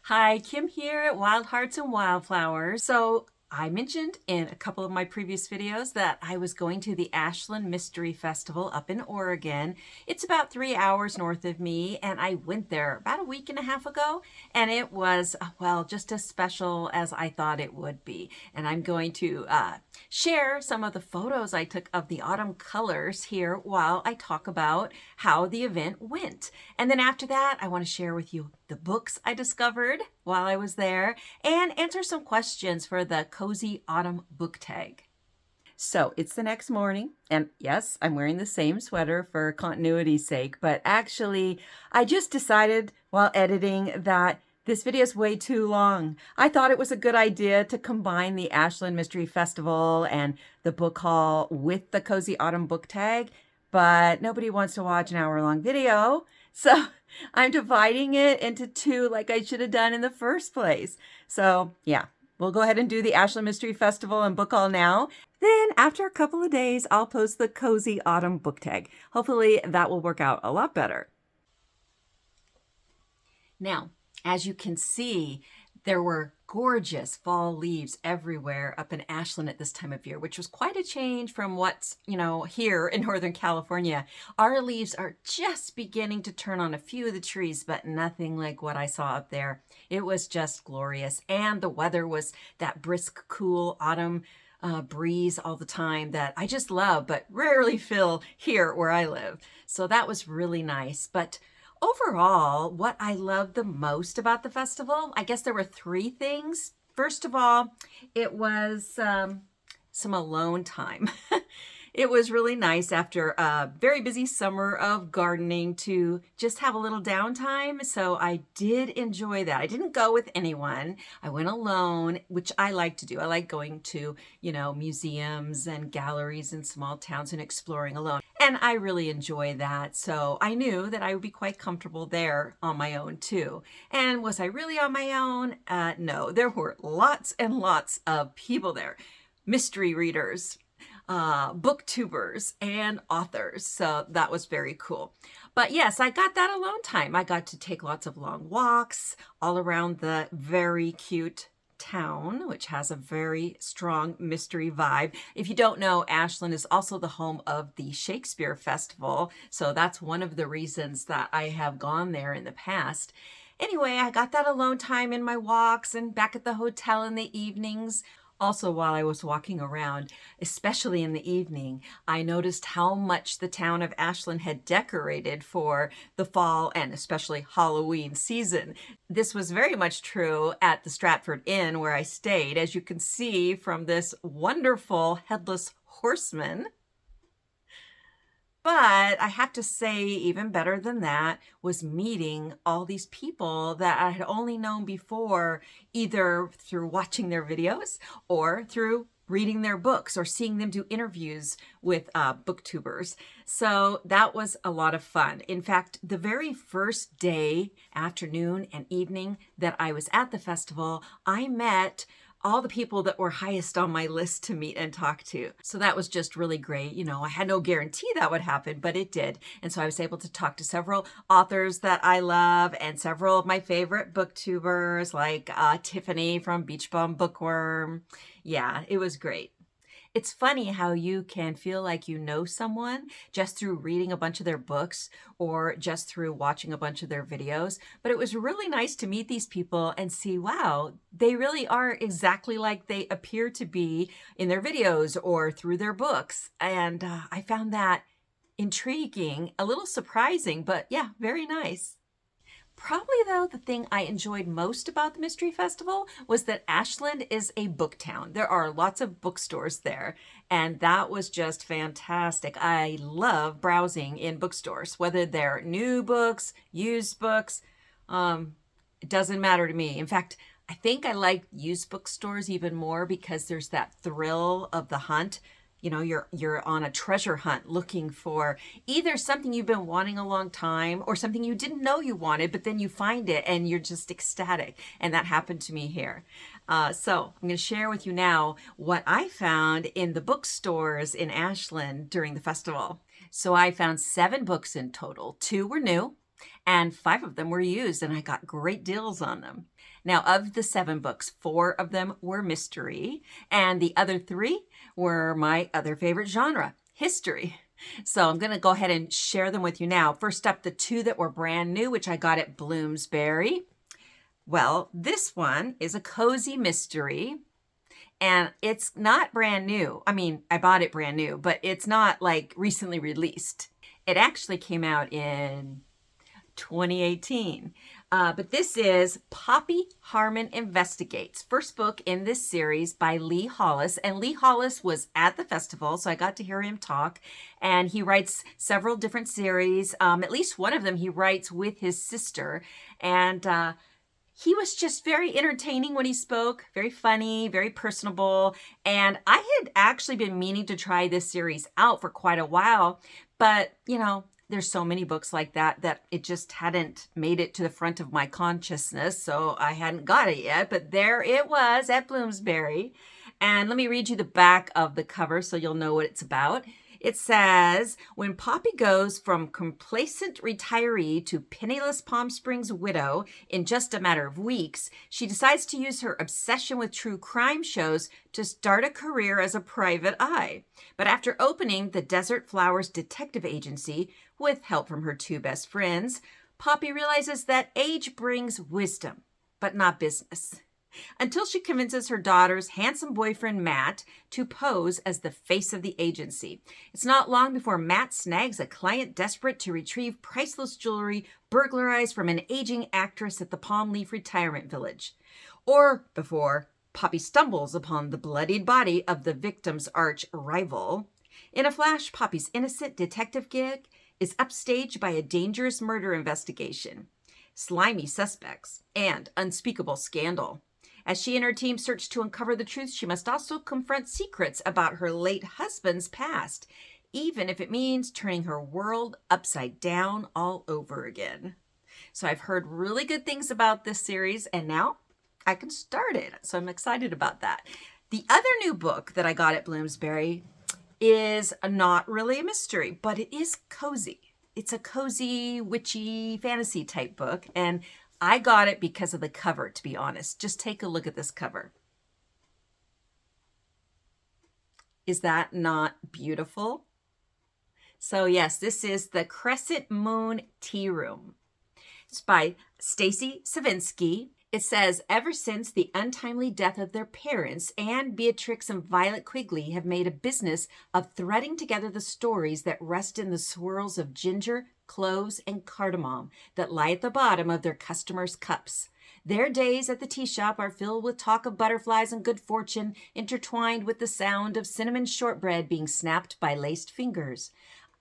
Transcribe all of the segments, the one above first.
Hi, Kim here at Wild Hearts and Wildflowers. So I mentioned in a couple of my previous videos that I was going to the Ashland Mystery Festival up in Oregon. It's about 3 hours north of me, and I went there about a week and a half ago, and it was, well, just as special as I thought it would be. And I'm going to share some of the photos I took of the autumn colors here while I talk about how the event went. And then after that, I want to share with you the books I discovered while I was there and answer some questions for the Cozy Autumn Book Tag. So it's the next morning, and yes, I'm wearing the same sweater for continuity's sake, but actually, I just decided while editing that this video is way too long. I thought it was a good idea to combine the Ashland Mystery Festival and the book haul with the Cozy Autumn Book Tag, but nobody wants to watch an hour-long video, so I'm dividing it into two like I should have done in the first place. So yeah, we'll go ahead and do the Ashland Mystery Festival and book haul now. Then after a couple of days, I'll post the Cozy Autumn Book Tag. Hopefully that will work out a lot better. Now, as you can see, there were gorgeous fall leaves everywhere up in Ashland at this time of year, which was quite a change from what's, here in Northern California. Our leaves are just beginning to turn on a few of the trees, but nothing like what I saw up there. It was just glorious. And the weather was that brisk, cool autumn breeze all the time that I just love, but rarely feel here where I live. So that was really nice. But overall, what I loved the most about the festival, I guess there were three things. First of all, it was some alone time. It was really nice after a very busy summer of gardening to just have a little downtime. So I did enjoy that. I didn't go with anyone. I went alone, which I like to do. I like going to, museums and galleries in small towns and exploring alone. And I really enjoy that. So I knew that I would be quite comfortable there on my own too. And was I really on my own? No, there were lots and lots of people there. Mystery readers, booktubers, and authors. So that was very cool. But yes, I got that alone time. I got to take lots of long walks all around the very cute town, which has a very strong mystery vibe. If you don't know, Ashland is also the home of the Shakespeare Festival. So that's one of the reasons that I have gone there in the past. Anyway, I got that alone time in my walks and back at the hotel in the evenings. Also, while I was walking around, especially in the evening, I noticed how much the town of Ashland had decorated for the fall and especially Halloween season. This was very much true at the Stratford Inn where I stayed, as you can see from this wonderful headless horseman. But I have to say, even better than that was meeting all these people that I had only known before, either through watching their videos or through reading their books or seeing them do interviews with booktubers. So that was a lot of fun. In fact, the very first day, afternoon and evening that I was at the festival, I met all the people that were highest on my list to meet and talk to. So that was just really great. I had no guarantee that would happen, but it did. And so I was able to talk to several authors that I love and several of my favorite booktubers like Tiffany from Beach Bum Bookworm. Yeah, it was great. It's funny how you can feel like you know someone just through reading a bunch of their books or just through watching a bunch of their videos. But it was really nice to meet these people and see, wow, they really are exactly like they appear to be in their videos or through their books. And I found that intriguing, a little surprising, but yeah, very nice. Probably, though, the thing I enjoyed most about the Mystery Festival was that Ashland is a book town. There are lots of bookstores there, and that was just fantastic. I love browsing in bookstores, whether they're new books, used books. It doesn't matter to me. In fact, I think I like used bookstores even more because there's that thrill of the hunt. You're on a treasure hunt looking for either something you've been wanting a long time or something you didn't know you wanted, but then you find it and you're just ecstatic. And that happened to me here. So I'm going to share with you now what I found in the bookstores in Ashland during the festival. So I found 7 books in total. 2 were new and 5 of them were used, and I got great deals on them. Now, of the 7 books, 4 of them were mystery, and the other 3 were my other favorite genre, history. So I'm going to go ahead and share them with you now. First up, the 2 that were brand new, which I got at Bloomsbury. Well, this one is a cozy mystery, and it's not brand new. I mean, I bought it brand new, but it's not like recently released. It actually came out in 2018. But this is Poppy Harmon Investigates, first book in this series by Lee Hollis. And Lee Hollis was at the festival, so I got to hear him talk. And he writes several different series. At least one of them he writes with his sister. And he was just very entertaining when he spoke, very funny, very personable. And I had actually been meaning to try this series out for quite a while, but there's so many books like that it just hadn't made it to the front of my consciousness, so I hadn't got it yet, but there it was at Bloomsbury. And let me read you the back of the cover so you'll know what it's about. It says, when Poppy goes from complacent retiree to penniless Palm Springs widow in just a matter of weeks, she decides to use her obsession with true crime shows to start a career as a private eye. But after opening the Desert Flowers Detective Agency, with help from her 2 best friends, Poppy realizes that age brings wisdom, but not business. Until she convinces her daughter's handsome boyfriend, Matt, to pose as the face of the agency. It's not long before Matt snags a client desperate to retrieve priceless jewelry burglarized from an aging actress at the Palm Leaf Retirement Village. Or before Poppy stumbles upon the bloodied body of the victim's arch rival. In a flash, Poppy's innocent detective gig is upstaged by a dangerous murder investigation, slimy suspects, and unspeakable scandal. As she and her team search to uncover the truth, she must also confront secrets about her late husband's past, even if it means turning her world upside down all over again. So I've heard really good things about this series, and now I can start it. So I'm excited about that. The other new book that I got at Bloomsbury is not really a mystery, but it is cozy. It's a cozy, witchy, fantasy type book, and I got it because of the cover, to be honest. Just take a look at this cover. Is that not beautiful? So yes, this is the Crescent Moon Tearoom. It's by Stacy Sivinski. It says, ever since the untimely death of their parents, Anne, Beatrix, and Violet Quigley have made a business of threading together the stories that rest in the swirls of ginger, cloves, and cardamom that lie at the bottom of their customers' cups. Their days at the tea shop are filled with talk of butterflies and good fortune, intertwined with the sound of cinnamon shortbread being snapped by laced fingers.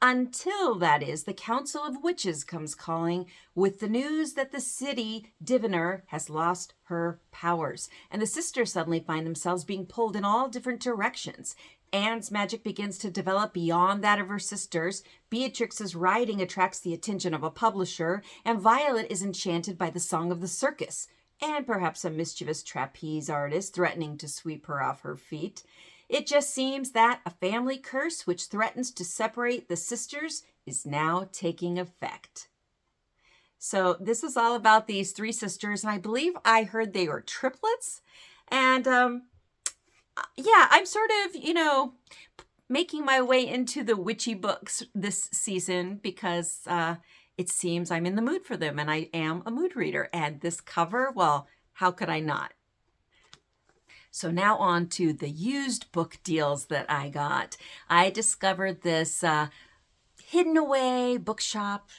Until, that is, the Council of Witches comes calling with the news that the city diviner has lost her powers, and the sisters suddenly find themselves being pulled in all different directions. Anne's magic begins to develop beyond that of her sisters. Beatrix's writing attracts the attention of a publisher, and Violet is enchanted by the song of the circus, and perhaps a mischievous trapeze artist threatening to sweep her off her feet. It just seems that a family curse which threatens to separate the sisters is now taking effect. So this is all about these 3 sisters, and I believe I heard they were triplets. And yeah, I'm sort of, making my way into the witchy books this season because it seems I'm in the mood for them, and I am a mood reader. And this cover, well, how could I not? So now on to the used book deals that I got. I discovered this hidden away bookshop,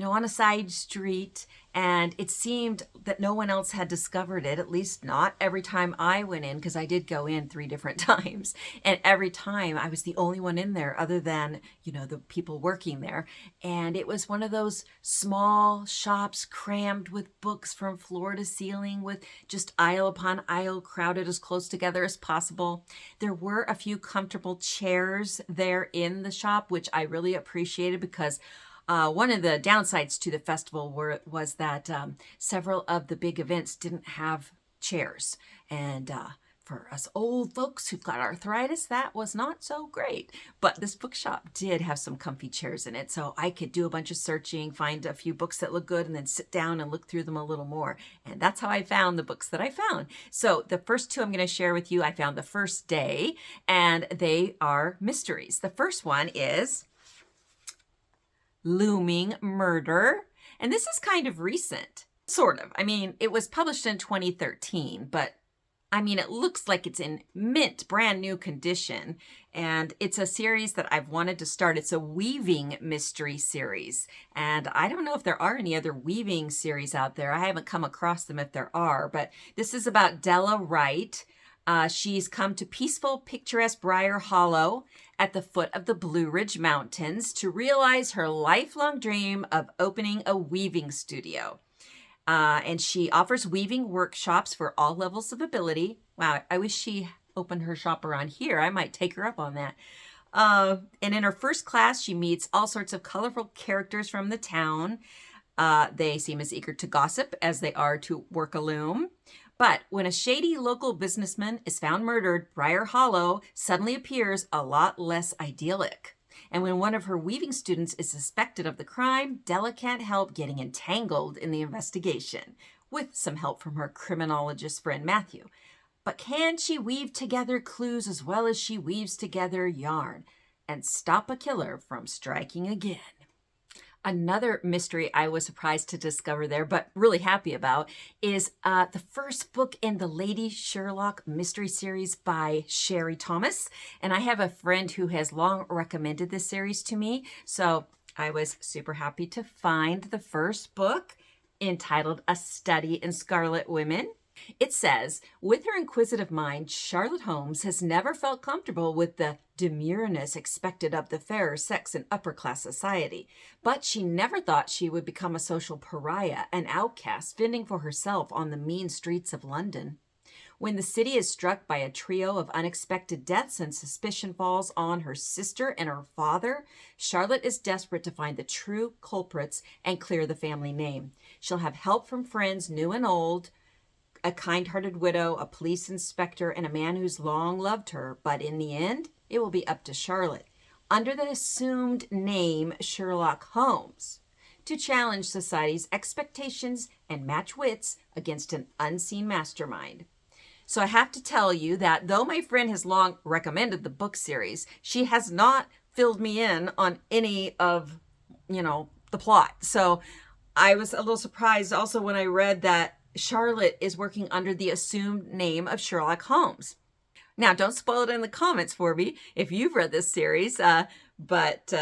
on a side street, and it seemed that no one else had discovered it, at least not every time I went in, because I did go in 3 different times, and every time I was the only one in there other than, the people working there. And it was one of those small shops crammed with books from floor to ceiling, with just aisle upon aisle crowded as close together as possible. There were a few comfortable chairs there in the shop, which I really appreciated, because one of the downsides to the festival was that several of the big events didn't have chairs, and For us old folks who've got arthritis, that was not so great. But this bookshop did have some comfy chairs in it, so I could do a bunch of searching, find a few books that look good, and then sit down and look through them a little more. And that's how I found the books that I found. So the first two I'm going to share with you, I found the first day, and they are mysteries. The first one is Looming Murder, and this is kind of recent. Sort of. I mean, it was published in 2013, but I mean, it looks like it's in mint, brand new condition. And it's a series that I've wanted to start. It's a weaving mystery series. And I don't know if there are any other weaving series out there. I haven't come across them if there are. But this is about Della Wright. She's come to peaceful, picturesque Briar Hollow at the foot of the Blue Ridge Mountains to realize her lifelong dream of opening a weaving studio. And she offers weaving workshops for all levels of ability. Wow, I wish she opened her shop around here. I might take her up on that. And in her first class, she meets all sorts of colorful characters from the town. They seem as eager to gossip as they are to work a loom. But when a shady local businessman is found murdered, Briar Hollow suddenly appears a lot less idyllic. And when one of her weaving students is suspected of the crime, Della can't help getting entangled in the investigation, with some help from her criminologist friend Matthew. But can she weave together clues as well as she weaves together yarn and stop a killer from striking again? Another mystery I was surprised to discover there, but really happy about, is the first book in the Lady Sherlock mystery series by Sherry Thomas. And I have a friend who has long recommended this series to me. So I was super happy to find the first book, entitled A Study in Scarlet Women. It says, with her inquisitive mind, Charlotte Holmes has never felt comfortable with the demureness expected of the fairer sex in upper-class society. But she never thought she would become a social pariah, an outcast, fending for herself on the mean streets of London. When the city is struck by a trio of unexpected deaths and suspicion falls on her sister and her father, Charlotte is desperate to find the true culprits and clear the family name. She'll have help from friends new and old, a kind-hearted widow, a police inspector, and a man who's long loved her. But in the end, it will be up to Charlotte, under the assumed name Sherlock Holmes, to challenge society's expectations and match wits against an unseen mastermind. So I have to tell you that though my friend has long recommended the book series, she has not filled me in on any of, the plot. So I was a little surprised also when I read that Charlotte is working under the assumed name of Sherlock Holmes. Now, don't spoil it in the comments for me if you've read this series, but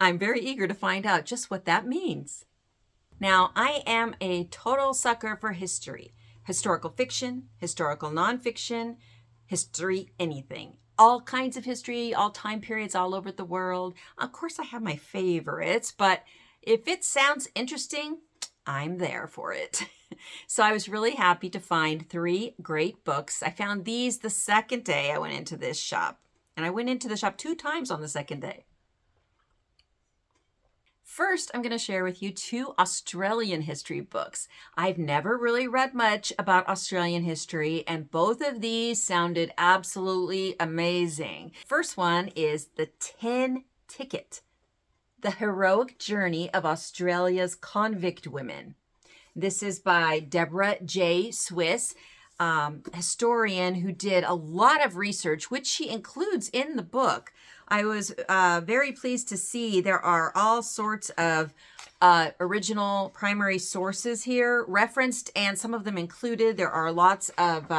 I'm very eager to find out just what that means. Now, I am a total sucker for history. Historical fiction, historical nonfiction, history, anything. All kinds of history, all time periods all over the world. Of course, I have my favorites, but if it sounds interesting, I'm there for it. So I was really happy to find 3 great books. I found these the second day I went into this shop. And I went into the shop 2 times on the second day. First, I'm going to share with you 2 Australian history books. I've never really read much about Australian history, and both of these sounded absolutely amazing. First one is The Tin Ticket: The Heroic Journey of Australia's Convict Women. This is by Deborah J. Swiss, historian who did a lot of research, which she includes in the book. I was very pleased to see there are all sorts of original primary sources here referenced, and some of them included. There are lots of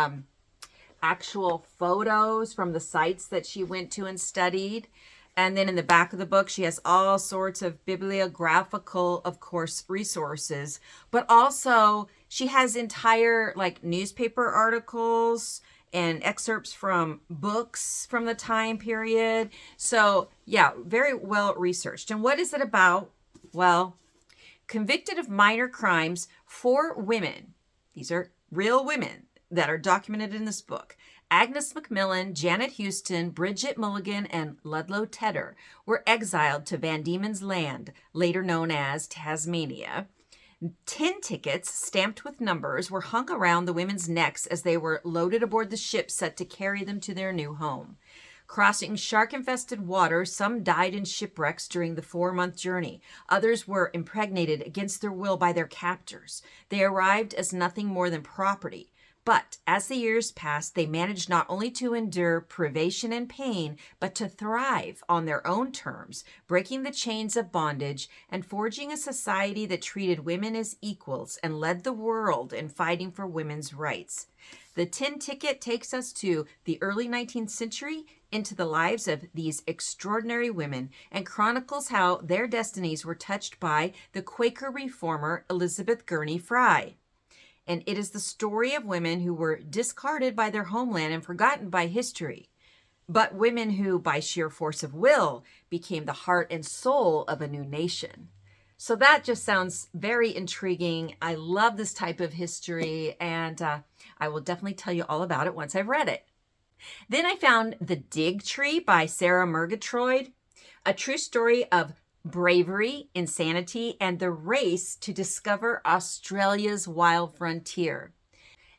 actual photos from the sites that she went to and studied. And then in the back of the book, she has all sorts of bibliographical, of course, resources. But also, she has entire, newspaper articles and excerpts from books from the time period. So, yeah, very well researched. And what is it about? Well, convicted of minor crimes, 4 women. These are real women that are documented in this book. Agnes Macmillan, Janet Houston, Bridget Mulligan, and Ludlow Tedder were exiled to Van Diemen's Land, later known as Tasmania. Tin tickets stamped with numbers were hung around the women's necks as they were loaded aboard the ship set to carry them to their new home. Crossing shark-infested waters, some died in shipwrecks during the 4-month journey. Others were impregnated against their will by their captors. They arrived as nothing more than property. But as the years passed, they managed not only to endure privation and pain, but to thrive on their own terms, breaking the chains of bondage and forging a society that treated women as equals and led the world in fighting for women's rights. The Tin Ticket takes us to the early 19th century, into the lives of these extraordinary women, and chronicles how their destinies were touched by the Quaker reformer Elizabeth Gurney Fry. And it is the story of women who were discarded by their homeland and forgotten by history, but women who, by sheer force of will, became the heart and soul of a new nation. So that just sounds very intriguing. I love this type of history, and I will definitely tell you all about it once I've read it. Then I found The Dig Tree by Sarah Murgatroyd, a true story of bravery, insanity, and the race to discover Australia's wild frontier.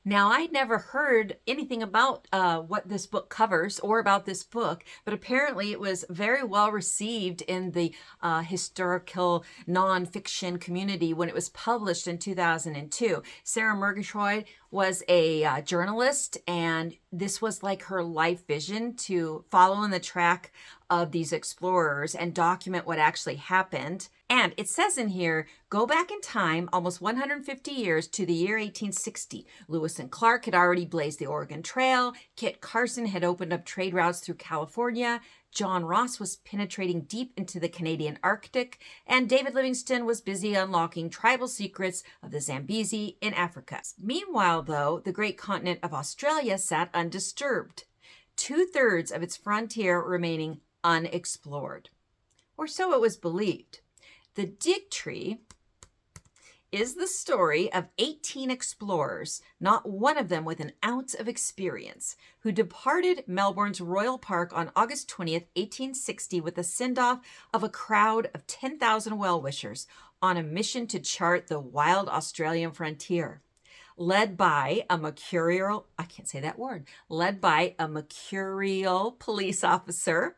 Now, I'd never heard anything about what this book covers or about this book, but apparently it was very well received in the historical nonfiction community when it was published in 2002. Sarah Murgatroyd was a journalist, and this was like her life vision to follow in the track of these explorers and document what actually happened. And it says in here, go back in time almost 150 years to the year 1860. Lewis and Clark had already blazed the Oregon Trail. Kit Carson had opened up trade routes through California. John Ross was penetrating deep into the Canadian Arctic. And David Livingstone was busy unlocking tribal secrets of the Zambezi in Africa. Meanwhile, though, the great continent of Australia sat undisturbed, 2/3 of its frontier remaining unexplored. Or so it was believed. The Dig Tree is the story of 18 explorers, not one of them with an ounce of experience, who departed Melbourne's Royal Park on August 20th, 1860 with the send-off of a crowd of 10,000 well-wishers on a mission to chart the wild Australian frontier. Led by a mercurial police officer,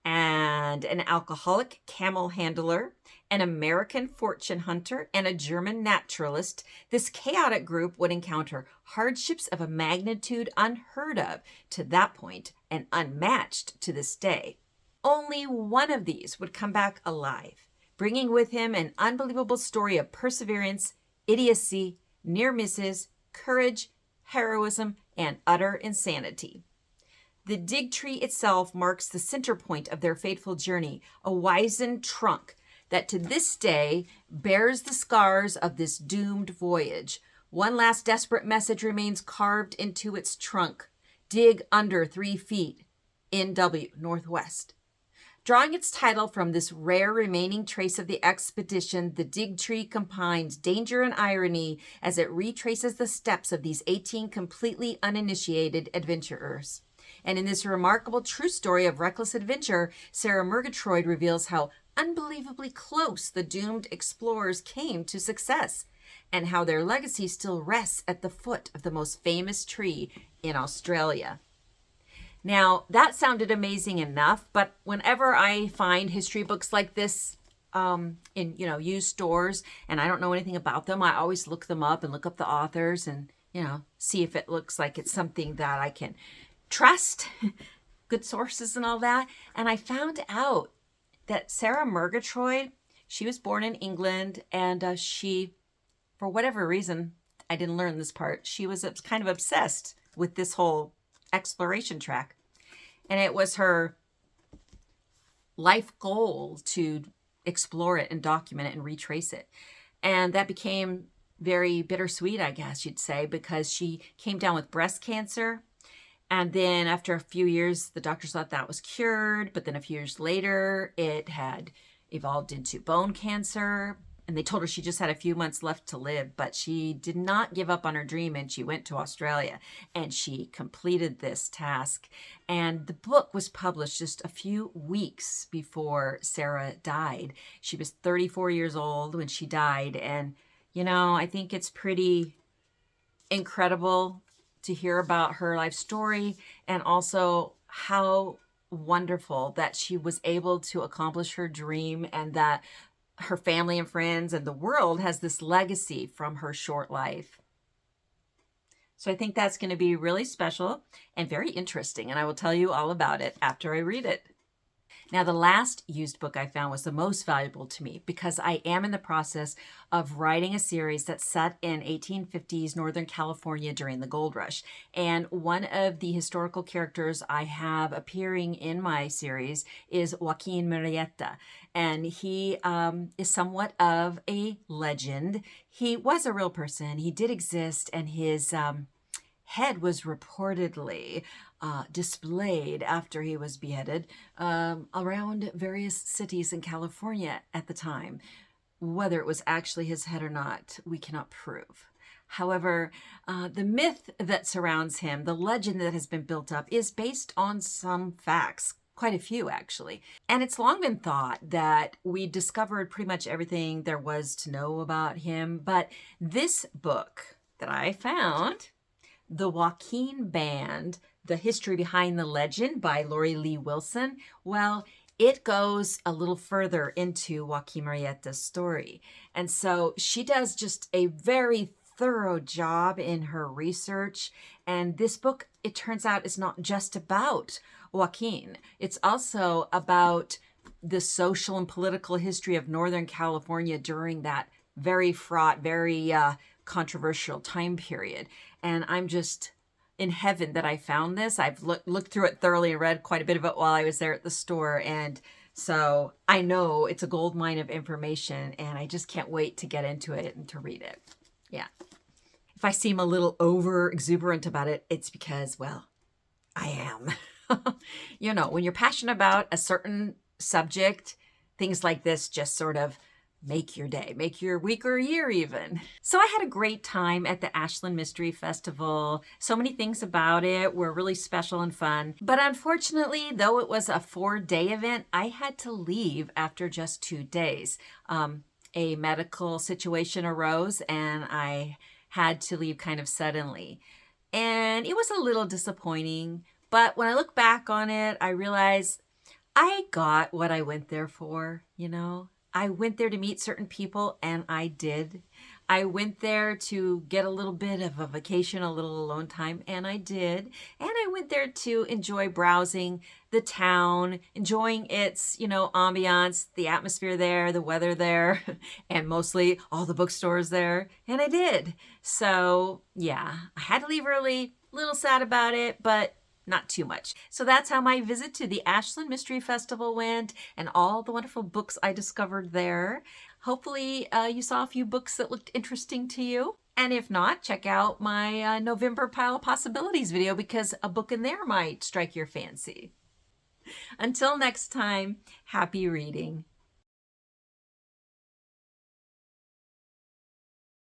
and an alcoholic camel handler, an American fortune hunter, and a German naturalist, this chaotic group would encounter hardships of a magnitude unheard of to that point and unmatched to this day. Only one of these would come back alive, bringing with him an unbelievable story of perseverance, idiocy, near misses, courage, heroism, and utter insanity. The Dig Tree itself marks the center point of their fateful journey, a wizened trunk that to this day bears the scars of this doomed voyage. One last desperate message remains carved into its trunk: dig under 3 feet, NW, Northwest. Drawing its title from this rare remaining trace of the expedition, the Dig Tree combines danger and irony as it retraces the steps of these 18 completely uninitiated adventurers. And in this remarkable true story of reckless adventure, Sarah Murgatroyd reveals how unbelievably close the doomed explorers came to success, and how their legacy still rests at the foot of the most famous tree in Australia. Now, that sounded amazing enough, but whenever I find history books like this in used stores and I don't know anything about them, I always look them up and look up the authors and see if it looks like it's something that I can trust, good sources and all that. And I found out that Sarah Murgatroyd, she was born in England, and she, for whatever reason, I didn't learn this part, she was kind of obsessed with this whole exploration track. And it was her life goal to explore it and document it and retrace it. And that became very bittersweet, I guess you'd say, because she came down with breast cancer. And then after a few years, the doctors thought that was cured. But then a few years later, it had evolved into bone cancer. And they told her she just had a few months left to live. But she did not give up on her dream, and she went to Australia. And she completed this task. And the book was published just a few weeks before Sarah died. She was 34 years old when she died. And I think it's pretty incredible to hear about her life story, and also how wonderful that she was able to accomplish her dream, and that her family and friends and the world has this legacy from her short life. So I think that's going to be really special and very interesting, and I will tell you all about it after I read it. Now, the last used book I found was the most valuable to me because I am in the process of writing a series that's set in 1850s Northern California during the gold rush. And one of the historical characters I have appearing in my series is Joaquin Murrieta. And he is somewhat of a legend. He was a real person. He did exist, and his head was reportedly displayed after he was beheaded around various cities in California at the time. Whether it was actually his head or not, we cannot prove. However, the myth that surrounds him, the legend that has been built up, is based on some facts. Quite a few, actually. And it's long been thought that we discovered pretty much everything there was to know about him. But this book that I found, The Joaquin Band, The History Behind the Legend by Lori Lee Wilson, well, it goes a little further into Joaquin Murrieta's story. And so she does just a very thorough job in her research. And this book, it turns out, is not just about Joaquin. It's also about the social and political history of Northern California during that very fraught, very controversial time period. And I'm just in heaven that I found this. I've looked through it thoroughly and read quite a bit of it while I was there at the store. And so I know it's a gold mine of information, and I just can't wait to get into it and to read it. Yeah. If I seem a little over exuberant about it, it's because, well, I am. When you're passionate about a certain subject, things like this just sort of make your day, make your week or year even. So I had a great time at the Ashland Mystery Festival. So many things about it were really special and fun. But unfortunately, though it was a 4-day event, I had to leave after just 2 days. A medical situation arose, and I had to leave kind of suddenly. And it was a little disappointing. But when I look back on it, I realized I got what I went there for, I went there to meet certain people, and I did. I went there to get a little bit of a vacation, a little alone time, and I did. And I went there to enjoy browsing the town, enjoying its, ambiance, the atmosphere there, the weather there, and mostly all the bookstores there. And I did. So, yeah, I had to leave early, a little sad about it, but not too much. So that's how my visit to the Ashland Mystery Festival went, and all the wonderful books I discovered there. Hopefully you saw a few books that looked interesting to you. And if not, check out my November Pile of Possibilities video, because a book in there might strike your fancy. Until next time, happy reading.